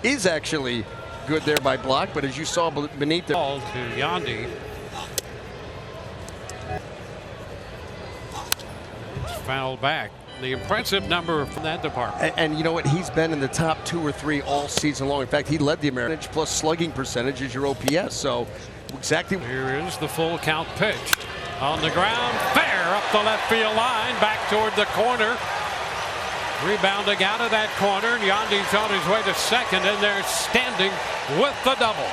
is actually good there by block, but as you saw beneath the ball to Yandy. It's fouled back. The impressive number from that department. And you know what? He's been in the top 2 or 3 all season long. In fact, he led the American plus slugging percentage is your OPS. So exactly. Here is the full count pitch. On the ground, fair up the left field line, back toward the corner. Rebounding out of that corner, and Yandy's on his way to second, and they're standing with the double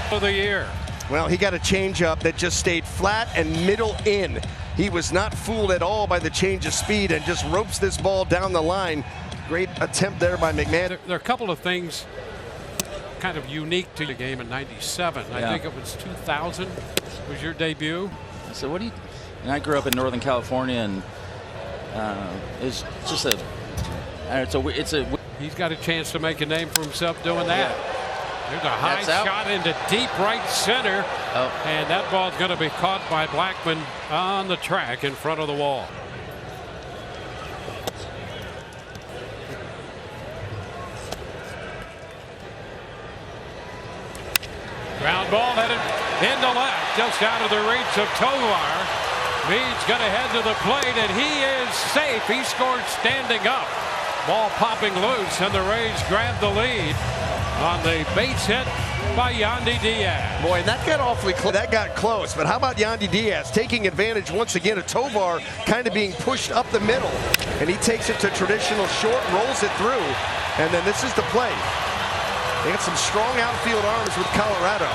for the year. Well, he got a changeup that just stayed flat and middle in. He was not fooled at all by the change of speed and just ropes this ball down the line. Great attempt there by McMahon. There are a couple of things kind of unique to the game in '97. I think it was 2000 was your debut. So what do you? And I grew up in Northern California, and it's just it's a. He's got a chance to make a name for himself doing that. There's a high shot into deep right center, and that ball's going to be caught by Blackman on the track in front of the wall. Ground ball headed into left, just out of the reach of Tovar. Meade's going to head to the plate, and he is safe. He scored standing up. Ball popping loose, and the Rays grab the lead on the base hit by Yandy Díaz. Boy, and that got awfully close. That got close, but how about Yandy Díaz taking advantage once again of Tovar kind of being pushed up the middle, and he takes it to traditional short, rolls it through, and then this is the play. They got some strong outfield arms with Colorado,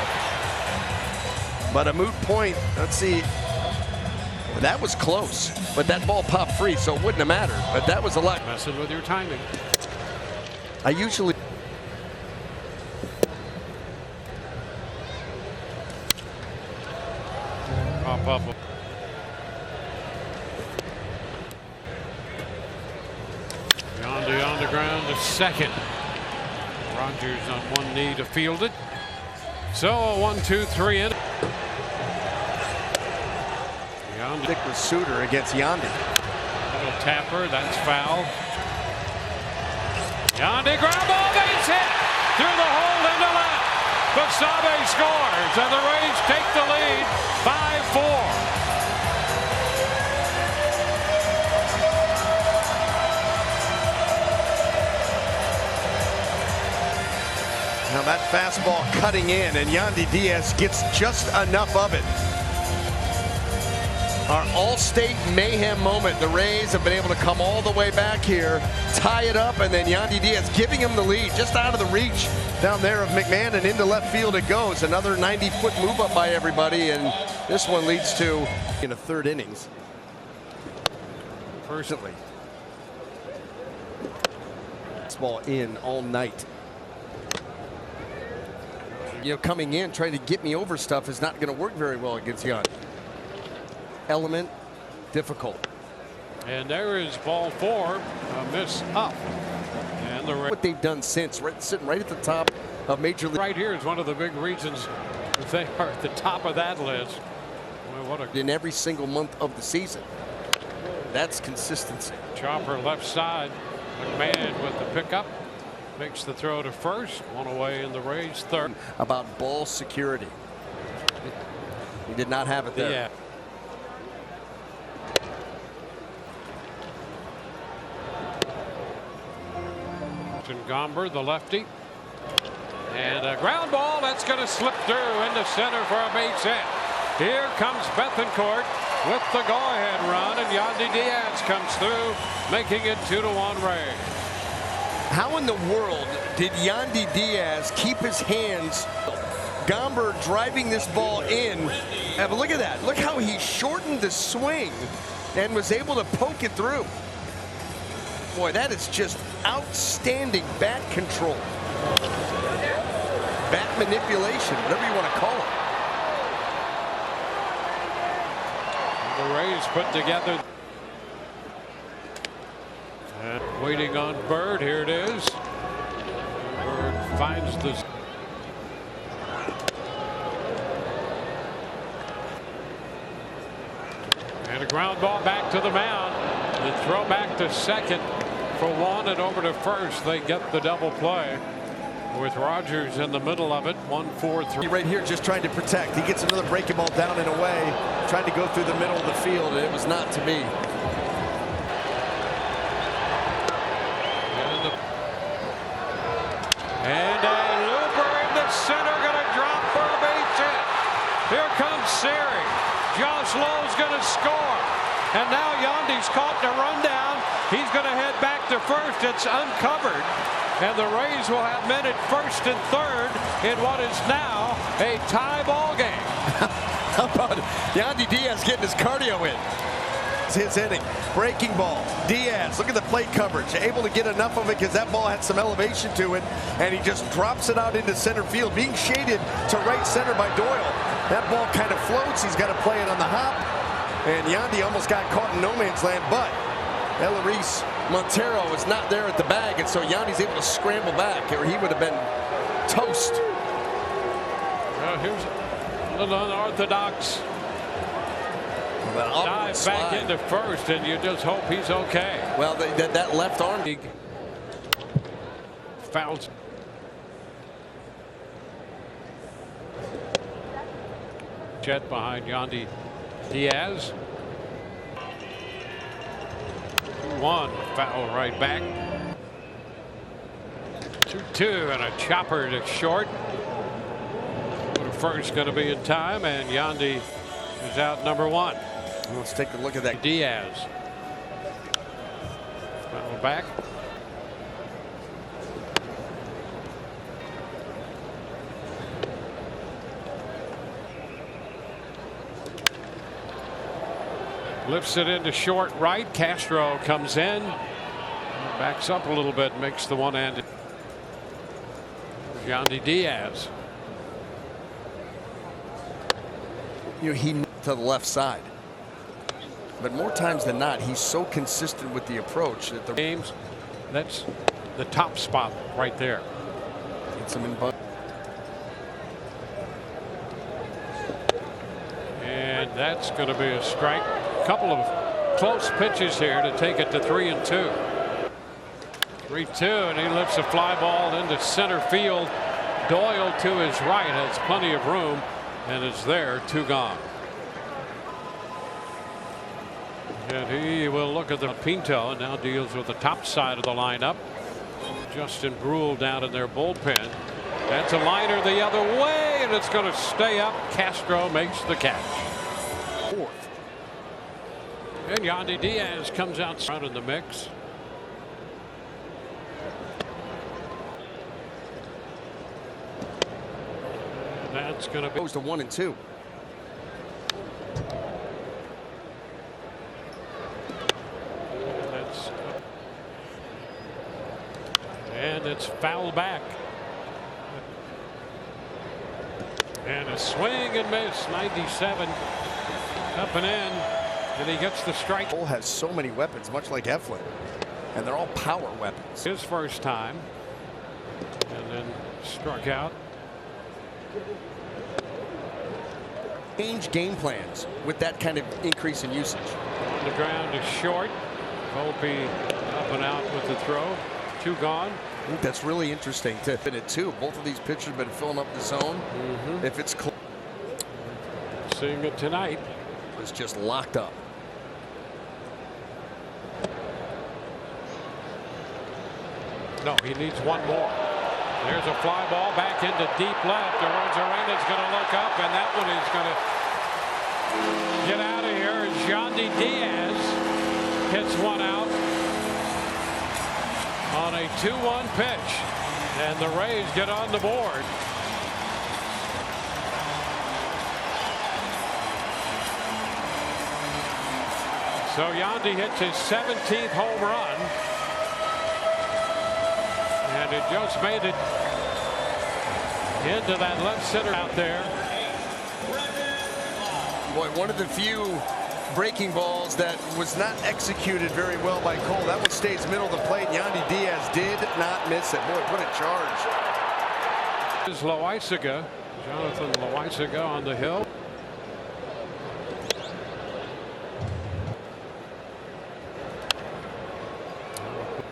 but a moot point. Let's see. Well, that was close, but that ball popped free, so it wouldn't have mattered. But that was a lot. Messing with your timing. I usually. Pop up. Yandy on the ground to second. Rogers on one knee to field it. So a 1-2-3 in. Yandy. Dick with Suter against Yandy. Little tapper, that's foul. Yandy ground ball, base hit through the hole into left. Basabe scores, and the Rays take the lead 5-4. Now that fastball cutting in, and Yandy Díaz gets just enough of it. Our all-state mayhem moment. The Rays have been able to come all the way back here, tie it up, and then Yandy Díaz giving him the lead just out of the reach down there of McMahon, and into left field it goes. Another 90-foot move up by everybody, and this one leads to in a third innings. Personally, this ball in all night. You know, coming in trying to get me over stuff is not going to work very well against Yandy. Element difficult. And there is ball 4, a miss up. And the what they've done since, sitting right at the top of Major League. Right here is one of the big reasons that they are at the top of that list. Well, what in every single month of the season. That's consistency. Chopper left side. McMahon with the pickup. Makes the throw to first. One away in the Rays third. About ball security. He did not have it there. Yeah. Gomber, the lefty, and a ground ball that's going to slip through into center for a base hit. Here comes Bethancourt with the go-ahead run, and Yandy Díaz comes through, making it 2-1 Rays. How in the world did Yandy Díaz keep his hands? Gomber driving this ball in. But look at that. Look how he shortened the swing and was able to poke it through. Boy, that is just outstanding bat control. Bat manipulation, whatever you want to call it. The Rays put together. And waiting on Bird. Here it is. Bird finds the. And a ground ball back to the mound. The throw back to second for for one, and over to first. They get the double play with Rogers in the middle of it. 1-4-3. Right here, just trying to protect. He gets another breaking ball down and away, trying to go through the middle of the field, and it was not to be. And a looper into center, going to drop for a base hit. Here comes Siri. Josh Lowe's going to score. And now Yandy's caught in a rundown. He's going to head back to first. It's uncovered. And the Rays will have men at first and third in what is now a tie ball game. How about Yandy Díaz getting his cardio in? It's his inning. Breaking ball. Díaz, look at the plate coverage. Able to get enough of it because that ball had some elevation to it. And he just drops it out into center field, being shaded to right center by Doyle. That ball kind of floats. He's got to play it on the hop. And Yandy almost got caught in no man's land, but Eleris Montero is not there at the bag, and so Yandy's able to scramble back, or he would have been toast. Well, here's a little unorthodox dive back into first, and you just hope he's okay. Well, that left arm fouls. Jet behind Yandy Díaz. 2-1, foul right back. 2-2 and a chopper to short. First going to be in time, and Yandy is out number one. Let's take a look at that. Díaz. Foul back. Lifts it into short right. Castro comes in. Backs up a little bit. Makes the one-handed. Yandy Díaz. You know, he to the left side. But more times than not, he's so consistent with the approach that the games. That's the top spot right there. Gets him in. And that's going to be a strike. Couple of close pitches here to take it to 3-2. 3-2, and he lifts a fly ball into center field. Doyle to his right has plenty of room, and it's there. 2 gone. And he will look at the Pinto and now deals with the top side of the lineup. Justin Brule down in their bullpen. That's a liner the other way, and it's going to stay up. Castro makes the catch. Fourth. And Yandy Díaz comes out front in the mix. And that's going to be goes to 1-2. And it's foul back. And a swing and miss. 97 up and in. And he gets the strike. Cole has so many weapons, much like Eflin, and they're all power weapons. His first time, and then struck out. Change game plans with that kind of increase in usage. On the ground is short. Volpe up and out with the throw. 2 gone. I think that's really interesting to fit it too. Both of these pitchers have been filling up the zone. If it's close. Seeing it tonight. It's just locked up. No, he needs one more. There's a fly ball back into deep left. Arena's going to look up, and that one is going to get out of here. Yandy Díaz hits one out on a 2-1 pitch, and the Rays get on the board. So Yandy hits his 17th home run. And it just made it into that left center out there. Boy, one of the few breaking balls that was not executed very well by Cole. That one stays middle of the plate. Yandy Díaz did not miss it. Boy, what a charge. This is Loaizaga. Jonathan Loaizaga on the hill.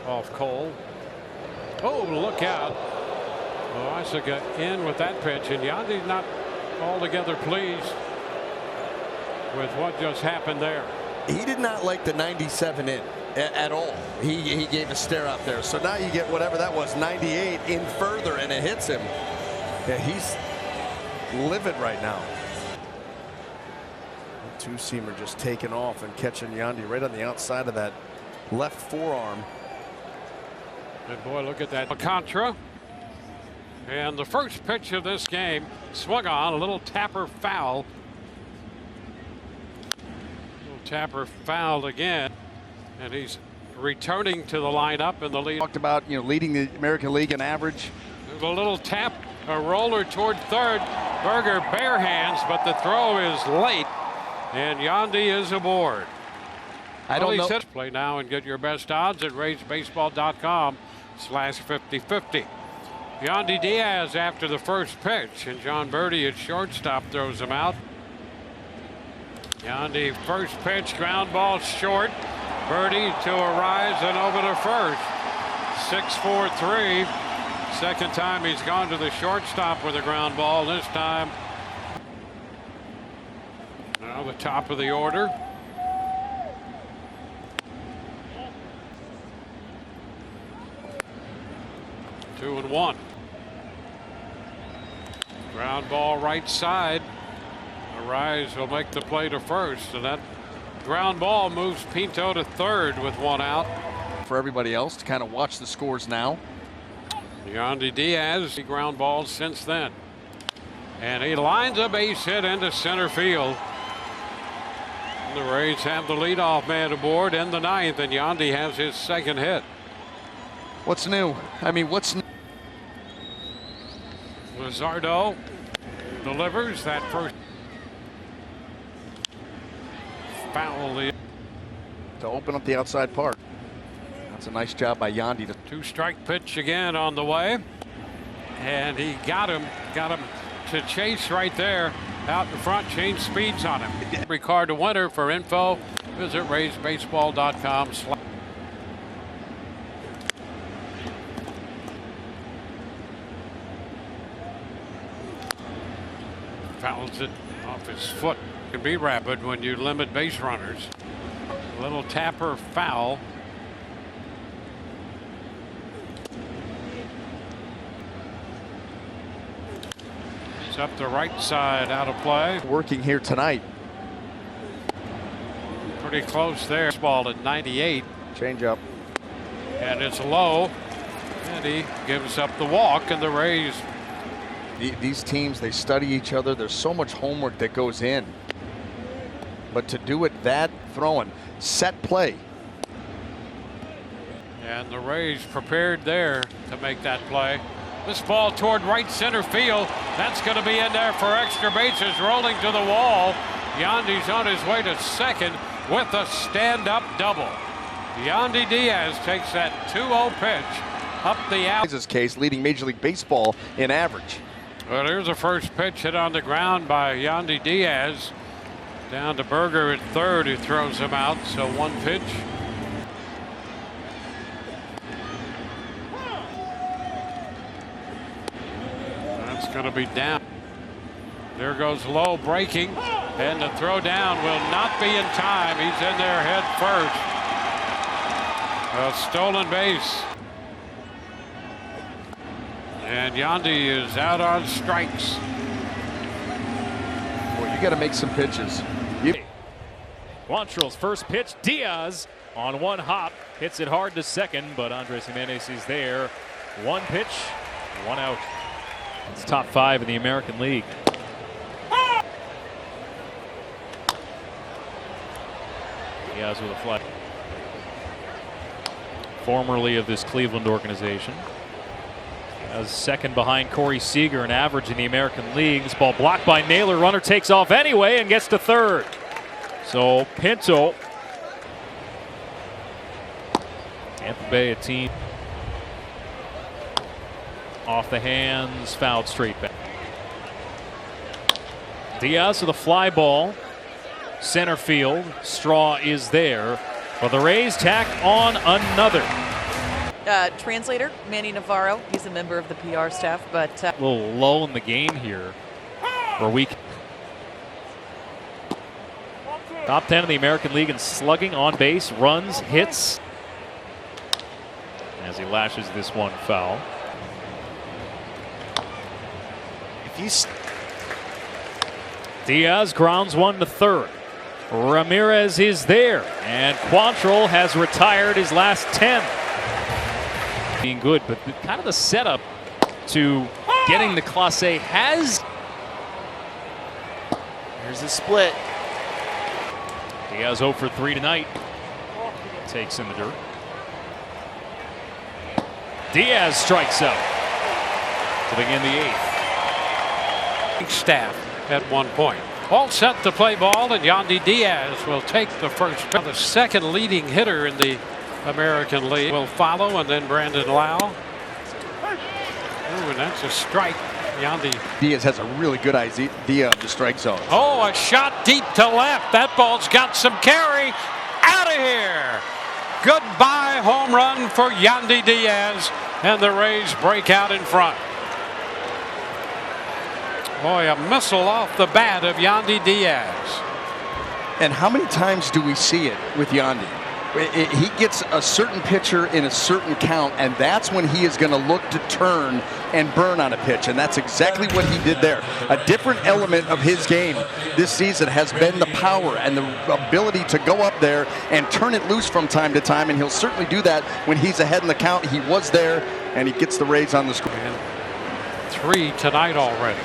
Ball off Cole. Oh, look out. Loaisiga in with that pitch, and Yandy's not altogether pleased with what just happened there. He did not like the 97 in at all. He gave a stare out there. So now you get whatever that was, 98 in further, and it hits him. Yeah, he's livid right now. Two-seamer just taking off and catching Yandy right on the outside of that left forearm. And boy, look at that Contra. And the first pitch of this game swung on, a little tapper foul. Little tapper fouled again, and he's returning to the lineup in the lead. Talked about, leading the American League in average. There's a little tap, a roller toward third. Berger bare hands, but the throw is late, and Yandy is aboard. I don't know. Play now and get your best odds at raisebaseball.com/50/50. Yandy Díaz after the first pitch, and John Birdie at shortstop throws him out. Yandy first pitch, ground ball short. Birdie to a rise and over to first. 6-4-3. Second time he's gone to the shortstop with a ground ball. This time. Now the top of the order. Two and one. Ground ball right side. Arise will make the play to first, and that ground ball moves Pinto to third with one out. For everybody else to kind of watch the scores now. Yandy Díaz, he ground balls since then. And he lines a base hit into center field. And the Rays have the leadoff man aboard in the ninth, and Yandy has his second hit. What's new? I mean, what's new? Luzardo delivers that first foul to open up the outside part. That's a nice job by Yandy. Two-strike pitch again on the way, and he got him to chase right there out in front, change speeds on him. Ricardo Winter. For info, visit raisebaseball.com. Fouls it off his foot. Can be rapid when you limit base runners. A little tapper foul. It's up the right side, out of play. Working here tonight. Pretty close there. Ball at 98. Change up. And it's low. And he gives up the walk, and the Rays. These teams, they study each other. There's so much homework that goes in. But to do it that throwing, set play. And the Rays prepared there to make that play. This ball toward right center field. That's going to be in there for extra bases, rolling to the wall. Yandy's on his way to second with a stand-up double. Yandy Díaz takes that 2-0 pitch up the out. This case leading Major League Baseball in average. Well, here's the first pitch hit on the ground by Yandy Díaz. Down to Berger at third, who throws him out. So one pitch. That's going to be down. There goes low, breaking, and the throw down will not be in time. He's in there head first. A stolen base. And Yandy is out on strikes. Well, you got to make some pitches. Quantrill's first pitch. Díaz on one hop hits it hard to second, but Andres Jimenez is there. One pitch, one out. It's top 5 in the American League. Díaz with a fly. Formerly of this Cleveland organization. As second behind Corey Seager, an average in the American League. This ball blocked by Naylor. Runner takes off anyway and gets to third. So Pinto. Tampa Bay, a team off the hands, fouled straight back. Díaz with a fly ball. Center field. Straw is there. But the Rays tack on another. translator, Manny Navarro. He's a member of the PR staff, but A little lull in the game here for a week. Top 10 in the American League in slugging, on base, runs, hits. As he lashes this one foul. Díaz grounds one to third. Ramirez is there, and Quantrill has retired his last 10. Being good, but kind of the setup to getting the Class A has. Here's the split. Díaz 0 for 3 tonight. Takes in the dirt. Díaz strikes out to begin the 8th. Staff at one point. All set to play ball, and Yandy Díaz will take the first. The second leading hitter in the American League will follow, and then Brandon Lau. Ooh, and that's a strike. Yandy. Díaz has a really good idea of the strike zone. Oh, a shot deep to left. That ball's got some carry. Out of here. Goodbye home run for Yandy Díaz, and the Rays break out in front. Boy, a missile off the bat of Yandy Díaz. And how many times do we see it with Yandy? He gets a certain pitcher in a certain count, and that's when he is going to look to turn and burn on a pitch, and that's exactly what he did there. A different element of his game this season has been the power and the ability to go up there and turn it loose from time to time, and he'll certainly do that when he's ahead in the count. He was there, and he gets the Rays on the score. And 3 tonight already.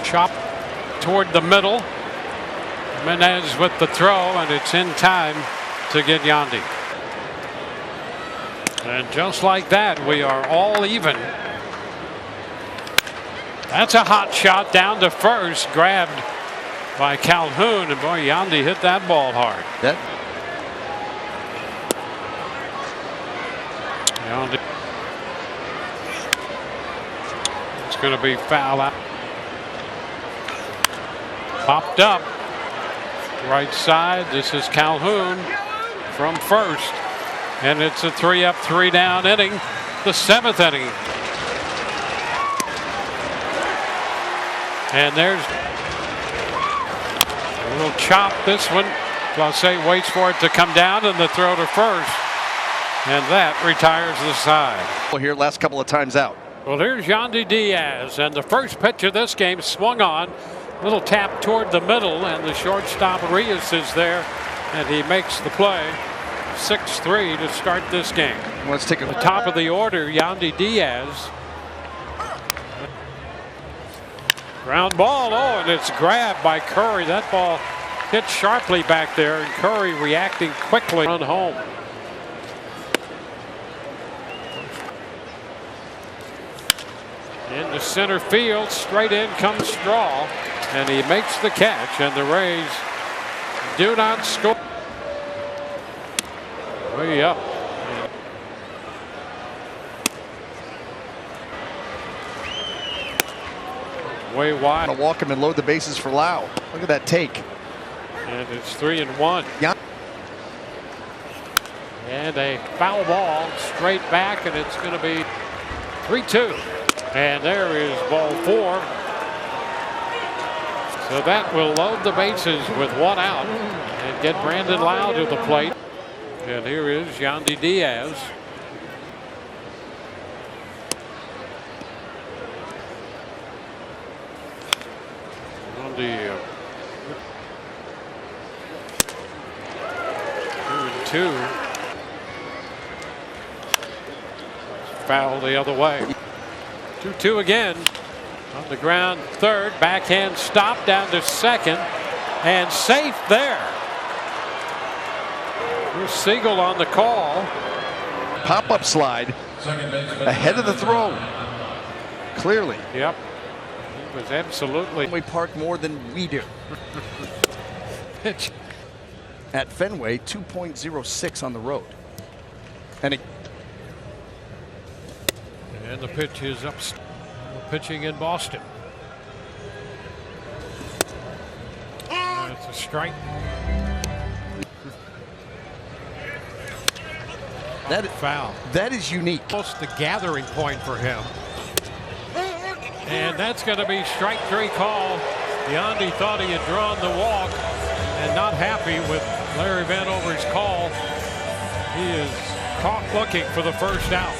Chop toward the middle. Menez with the throw, and it's in time to get Yandy. And just like that, we are all even. That's a hot shot down to first, grabbed by Calhoun, and boy, Yandy hit that ball hard. Yandy. It's going to be foul out. Popped up right side. This is Calhoun from first, and it's a 3-up, 3-down inning, the 7th inning. And there's a little chop. This one, Clase waits for it to come down, and the throw to first, and that retires the side. Well, here last couple of times out. Well, here's Yandy Díaz, and the first pitch of this game swung on. Little tap toward the middle, and the shortstop Reyes is there, and he makes the play. 6-3 to start this game. Let's take a the top of the order, Yandy Díaz. Ground ball, oh, and it's grabbed by Curry. That ball hit sharply back there, and Curry reacting quickly. Run home. Into center field, straight in comes Straw, and he makes the catch, and the Rays do not score. Way up. Way wide. To walk him and load the bases for Lau. Look at that take. And it's 3-1. Yeah. And a foul ball straight back, and it's going to be 3-2. And there is ball 4. So that will load the bases with 1 out and get Brandon Lau to the plate. And here is Yandy Díaz. Yandy 2-2. Foul the other way. 2-2 again. On the ground, third. Backhand stop down to second. And safe there. Here's Siegel on the call. Pop-up slide. Ahead of the throw. Clearly. Yep. He was absolutely. We park more than we do. Pitch. At Fenway, 2.06 on the road. And the pitch is up. pitching in Boston. That's a strike. That foul. That is unique. Almost the gathering point for him. And that's going to be strike 3 call. Yandy thought he had drawn the walk and not happy with Larry Vanover's call. He is caught looking for the first out.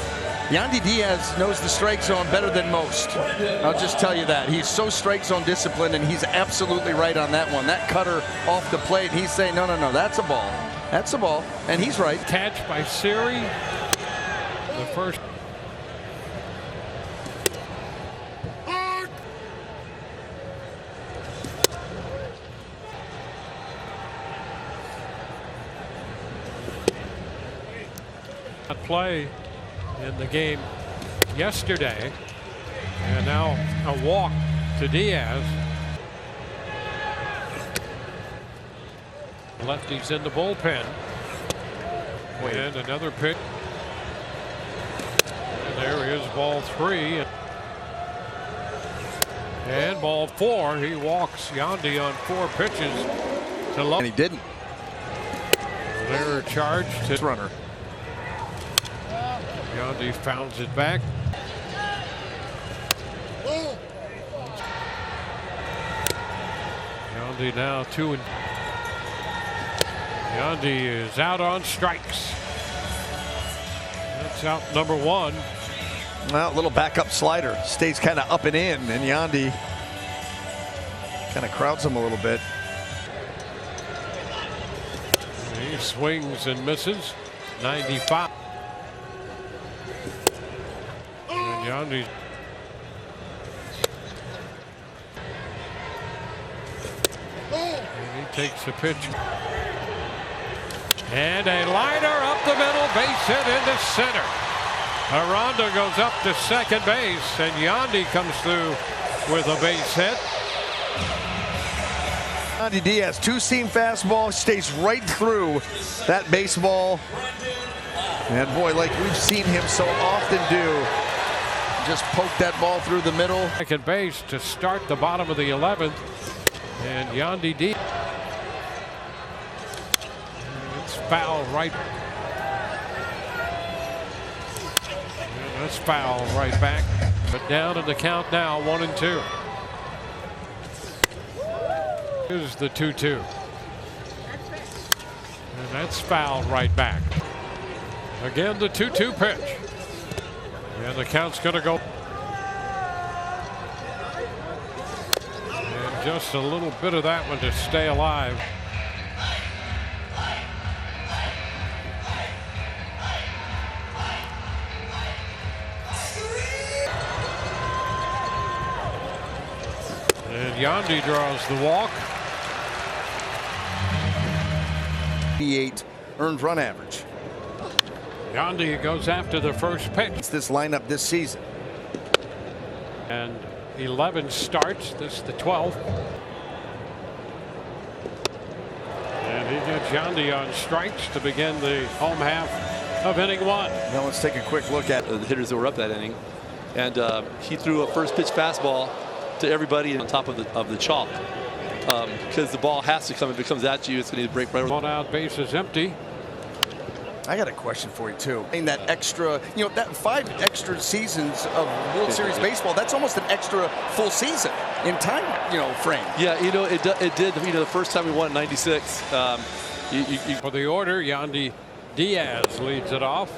Yandy Díaz knows the strike zone better than most. I'll just tell you that. He's so strike zone disciplined, and he's absolutely right on that one. That cutter off the plate, he's saying, no, that's a ball. That's a ball, and he's right. Catch by Siri. The first. Play in the game yesterday, and now a walk to Díaz. Lefty's in the bullpen. And another pitch. And there is ball 3. And ball 4. He walks Yandy on 4 pitches to low. And he didn't. They're charged to runner. Yandy fouls it back. Yandy now 2 and. Yandy is out on strikes. That's out number 1. Well, a little backup slider. Stays kind of up and in, and Yandy kind of crowds him a little bit. He swings and misses. 95. And Yandy. And he takes a pitch. And a liner up the middle, base hit into center. Aranda goes up to second base, and Yandy comes through with a base hit. Yandy Díaz, 2-seam fastball, stays right through that baseball. And boy, like we've seen him so often do, just poke that ball through the middle. Second base to start the bottom of the 11th. And Yandy Díaz. It's foul right. And that's foul right back. But down in the count now, 1-2. Here's the 2-2. And that's foul right back. Again, the 2-2 pitch. And the count's going to go. And just a little bit of that one to stay alive. And Yandy draws the walk. 88 earned run average. Yandy goes after the first pitch. It's this lineup this season. And 11 starts. This is the 12th. And he gets Yandy on strikes to begin the home half of inning 1. Now let's take a quick look at the hitters that were up that inning. And he threw a first pitch fastball to everybody on top of the chalk. Because the ball has to come. If it comes at you, it's going to break right. 1 out, base is empty. I got a question for you too. In that extra, that 5 extra seasons of World Series baseball, that's almost an extra full season in time, frame. Yeah, it did. The first time we won in '96. For the order, Yandy Díaz leads it off.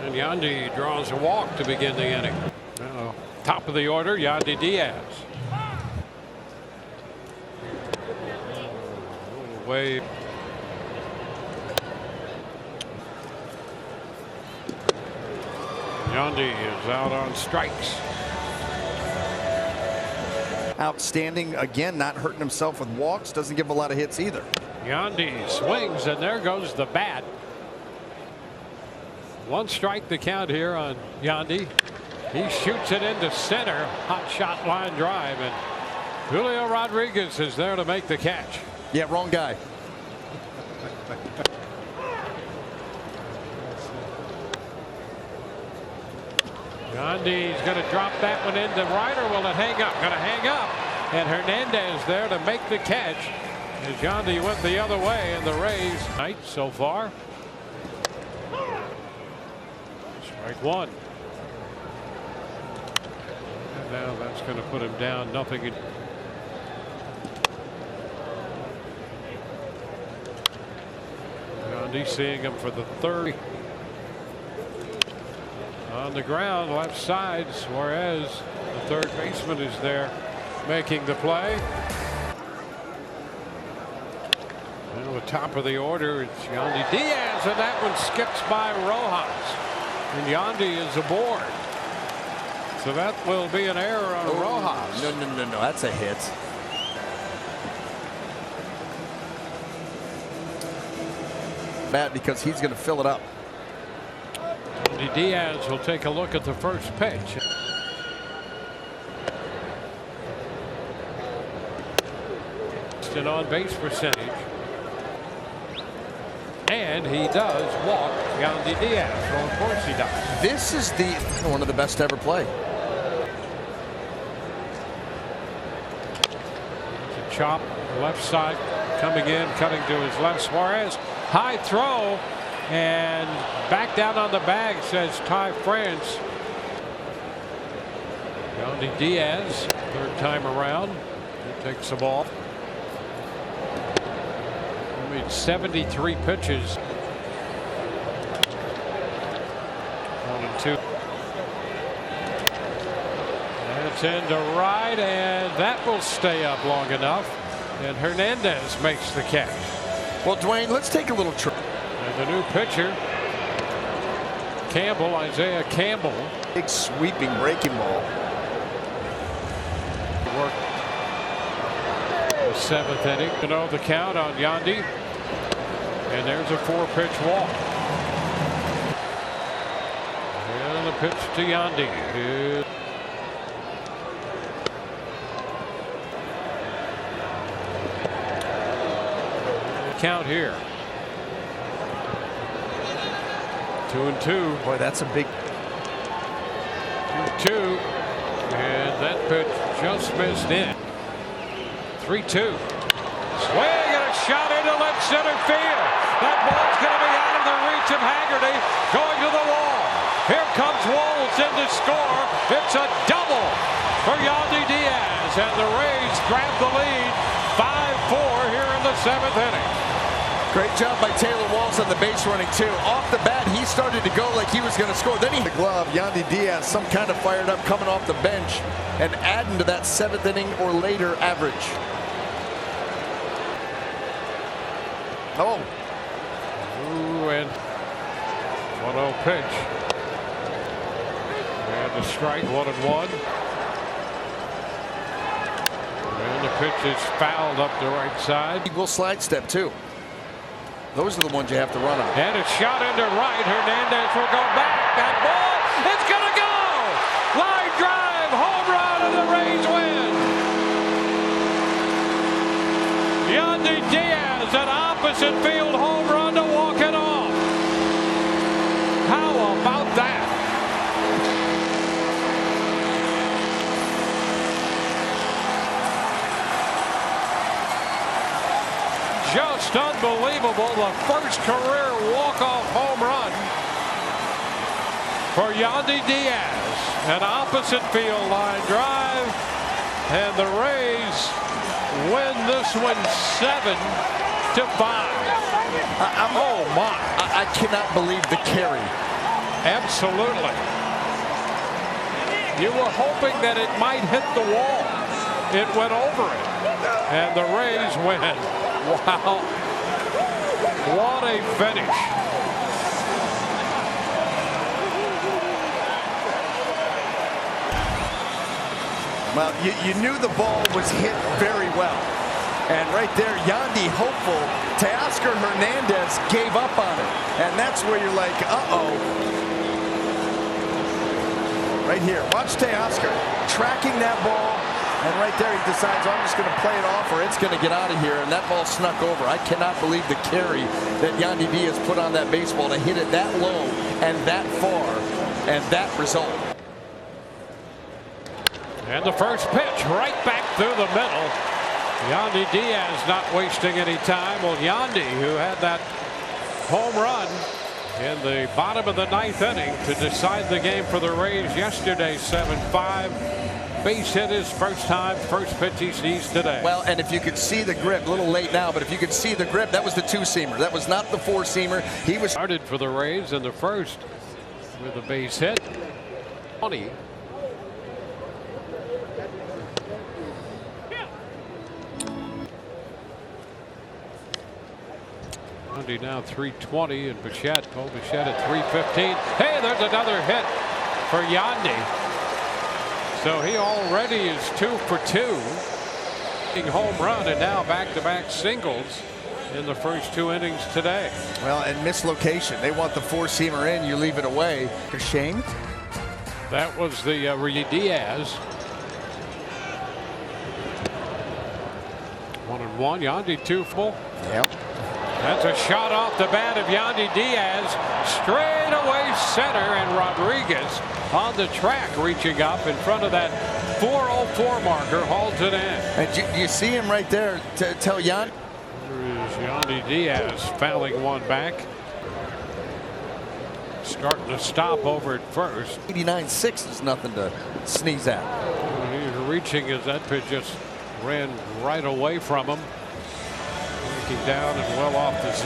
And Yandy draws a walk to begin the inning. Top of the order, Yandy Díaz. Way. Yandy is out on strikes. Outstanding again, not hurting himself with walks, doesn't give a lot of hits either. Yandy swings, and there goes the bat. 1 strike the count here on Yandy. He shoots it into center. Hot shot line drive, and Julio Rodriguez is there to make the catch. Yeah, wrong guy. Yandy's going to drop that one into right, or will it hang up? Going to hang up. And Hernandez there to make the catch as Yandy went the other way, and the Rays night so far. Strike one. And now that's going to put him down. Nothing. Yandy seeing him for the third. On the ground, left side, Suarez, the third baseman, is there making the play. And the top of the order, it's Yandy Díaz, and that one skips by Rojas. And Yandy is aboard. So that will be an error on Rojas. No, that's a hit. Bad because he's going to fill it up. Díaz will take a look at the first pitch. An on-base percentage, and he does walk Yandy Díaz. Well, of course he does. This is one of the best to ever play. It's a chop left side coming in, cutting to his left. Suarez, high throw, and back down on the bag, says Ty France. Yandy Díaz, third time around, he takes the ball. He made 73 pitches. 1-2. That's into right, and that will stay up long enough. And Hernandez makes the catch. Well, Dwayne, let's take a little trip. And the new pitcher, Campbell, Isaiah Campbell. Big sweeping breaking ball. Work the seventh inning. You know the count on Yandy. And there's a 4-pitch walk. And the pitch to Yandy. Count here. 2-2. Boy, that's a big 2-2. And that pitch just missed in. 3-2. Swing and a shot into left center field. That ball's going to be out of the reach of Haggerty. Going to the wall. Here comes Wolves in to score. It's a double for Yandy Díaz. And the Rays grab the lead 5-4 here in the 7th inning. great job by Taylor Walls on the base running too. Off the bat, he started to go like he was going to score. Then he the glove. Yandy Díaz, some kind of fired up coming off the bench and adding to that 7th inning or later average. Oh. Ooh, and 1-0 pitch. And the strike, 1-1. And the pitch is fouled up the right side. He will slide step too. Those are the ones you have to run on. And a shot into right. Hernandez will go back. That ball, it's going to go. Line drive, home run, and the Rays win. Yandy Díaz, an opposite field home run to walk it off. How about that? Just unbelievable. The first career walk-off home run for Yandy Díaz. An opposite field line drive. And the Rays win this one 7-5. Oh my. I cannot believe the carry. Absolutely. You were hoping that it might hit the wall. It went over it. And the Rays win. Wow. What a finish. Well, you knew the ball was hit very well. And right there, Yandy, hopeful. Teoscar Hernandez gave up on it. And that's where you're like, uh-oh. right here. Watch Teoscar tracking that ball. And right there, he decides, I'm just going to play it off or it's going to get out of here. And that ball snuck over. I cannot believe the carry that Yandy Díaz put on that baseball to hit it that low and that far and that result. And the first pitch right back through the middle. Yandy Díaz not wasting any time. Well, Yandy, who had that home run in the bottom of the ninth inning to decide the game for the Rays yesterday, 7-5. Base hit his first time, first pitch he sees today. Well, and if you could see the grip, a little late now, but if you could see the grip, that was the two-seamer. That was not the four-seamer. He was started for the Rays in the first with a base hit. 20. Yandy now 320 and Bichette at 315. Hey, there's another hit for Yandy. So he already is 2 for 2. Home run and now back-to-back singles in the first 2 innings today. Well, and mislocation. They want the four-seamer in. You leave it away. Shane. That was the Díaz. 1-1. Yandy 2 full. Yep. That's a shot off the bat of Yandy Díaz. Straight away center, and Rodriguez on the track reaching up in front of that 404 marker, hauls it in. And you see him right there to tell Yandy. There is Yandy Díaz fouling one back. Starting to stop over at first. 89.6 is nothing to sneeze at. He's reaching as that pitch just ran right away from him. Breaking down and well off the zone.